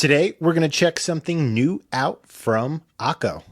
Today, we're going to check something new out from OKKO.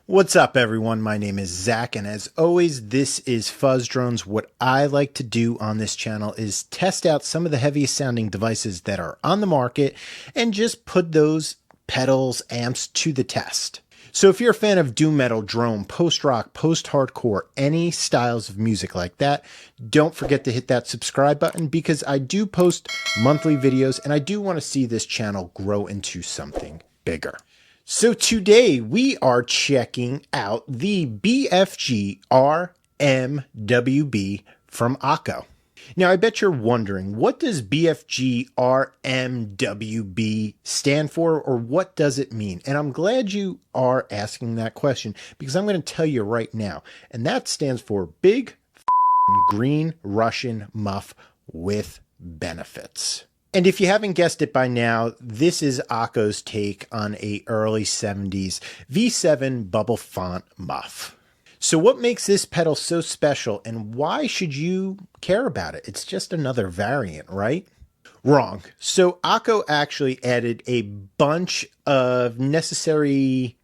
What's up, everyone? My name is Zach, and as always, this is Fuzz Drones. What I like to do on this channel is test out some of the heaviest sounding devices that are on the market and just put those pedals, amps to the test. So if you're a fan of doom metal, drone, post-rock, post-hardcore, any styles of music like that, don't forget to hit that subscribe button because I do post monthly videos and I do want to see this channel grow into something bigger. So today we are checking out the BFGRMWB from OKKO. Now, I bet you're wondering, what does BFGRMWB stand for, or what does it mean? And I'm glad you are asking that question because I'm going to tell you right now. And that stands for Big Green Russian Muff with Benefits. And if you haven't guessed it by now, this is OKKO's take on a early 70s V7 Bubble Font Muff. So what makes this pedal so special, and why should you care about it? It's just another variant, right? Wrong. So OKKO actually added a bunch of necessary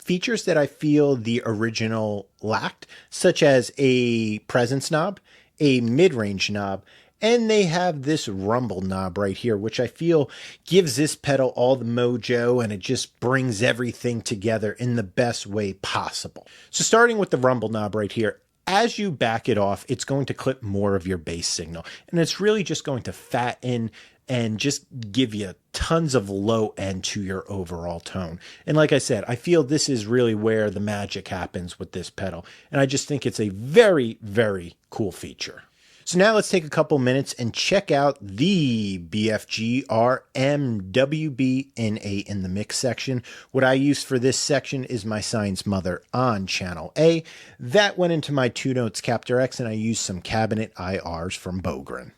features that I feel the original lacked, such as a presence knob, a mid-range knob, and they have this rumble knob right here, which I feel gives this pedal all the mojo and it just brings everything together in the best way possible. So starting with the rumble knob right here, as you back it off, it's going to clip more of your bass signal. And it's really just going to fatten and just give you tons of low end to your overall tone. And like I said, I feel this is really where the magic happens with this pedal. And I just think it's a very, very cool feature. So now let's take a couple minutes and check out the BFGRMWB in the mix section. What I use for this section is my Science Mother on channel A. That went into my 2 Notes Captor X, and I used some cabinet IRs from Bogren.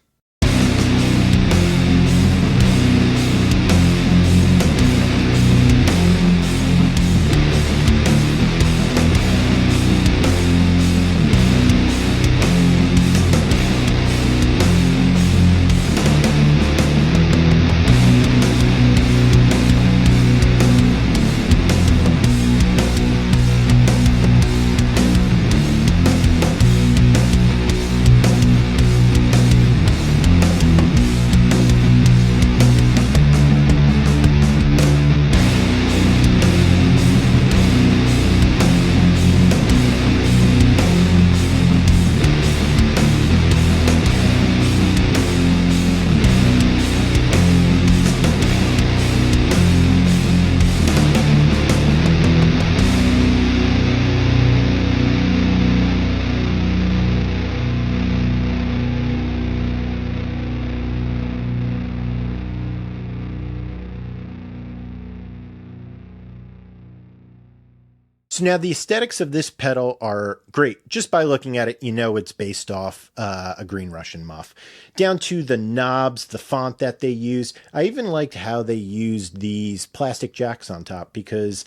So now the aesthetics of this pedal are great. Just by looking at it, you know it's based off a Green Russian Muff. Down to the knobs, the font that they use. I even liked how they used these plastic jacks on top because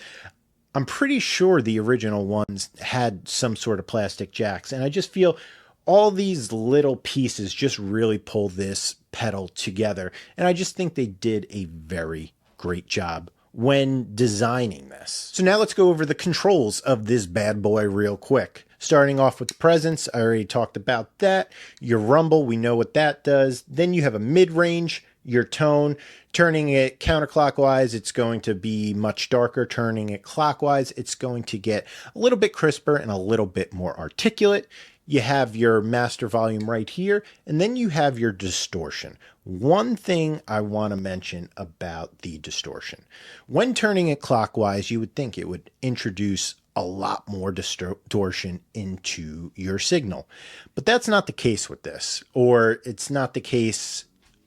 I'm pretty sure the original ones had some sort of plastic jacks. And I just feel all these little pieces just really pull this pedal together. And I just think they did a very great job when designing this. So now let's go over the controls of this bad boy real quick. Starting off with the presence, I already talked about that. Your rumble, we know what that does. Then you have a mid-range, your tone. Turning it counterclockwise, it's going to be much darker. Turning it clockwise, it's going to get a little bit crisper and a little bit more articulate. You have your master volume right here, and then you have your distortion. One thing I want to mention about the distortion. When turning it clockwise, you would think it would introduce a lot more distortion into your signal. But that's not the case with this, or it's not the case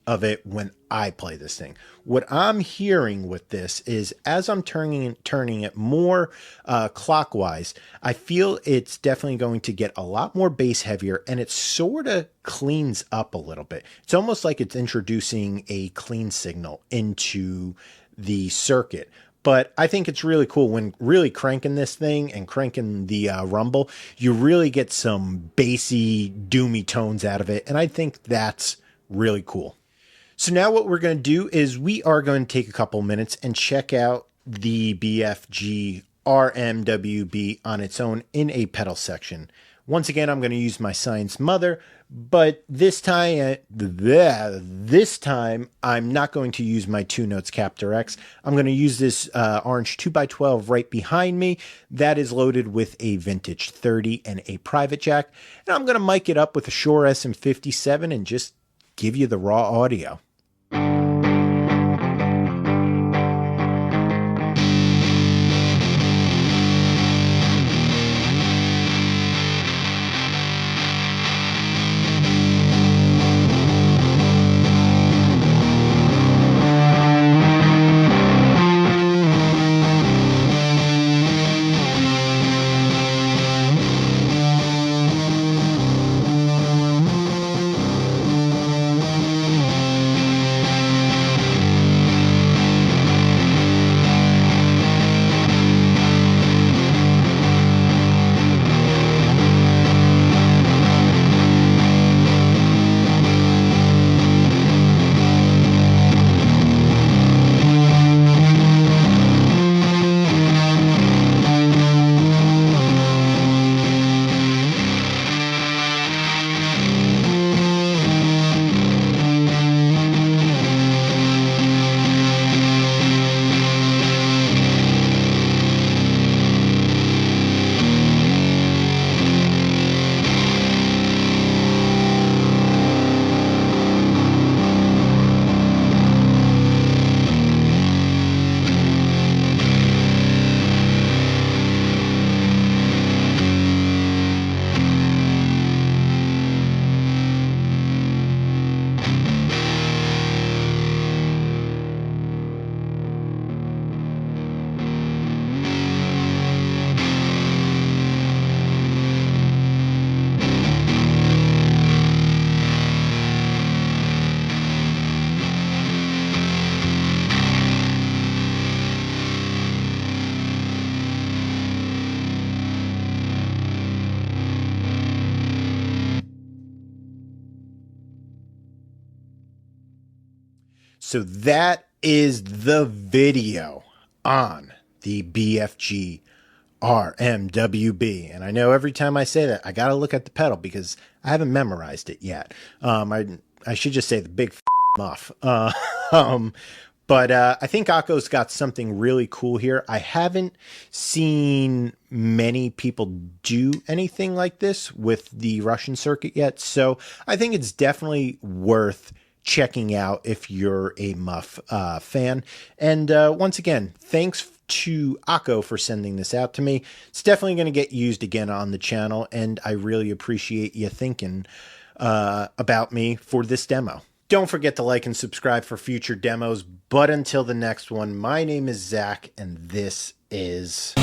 of it when I play this thing. What I'm hearing with this is as I'm turning it more clockwise, I feel it's definitely going to get a lot more bass heavier, and it sort of cleans up a little bit. It's almost like it's introducing a clean signal into the circuit. But I think it's really cool when really cranking this thing and cranking the rumble, you really get some bassy, doomy tones out of it. And I think that's really cool. So now what we're going to do is we are going to take a couple minutes and check out the BFGRMWB on its own in a pedal section. Once again, I'm going to use my Science Mother, but this time I'm not going to use my 2 notes Captor X. I'm going to use this orange 2x12 right behind me. That is loaded with a vintage 30 and a private jack. And I'm going to mic it up with a Shure SM57 and just give you the raw audio. So that is the video on the BFG RMWB. And I know every time I say that, I got to look at the pedal because I haven't memorized it yet. I should just say the big muff. But I think OKKO's got something really cool here. I haven't seen many people do anything like this with the Russian circuit yet. So I think it's definitely worth checking out if you're a Muff fan. And once again, thanks to OKKO for sending this out to me. It's definitely going to get used again on the channel, and I really appreciate you thinking about me for this demo. Don't forget to like and subscribe for future demos, but until the next one, my name is Zach, and this is...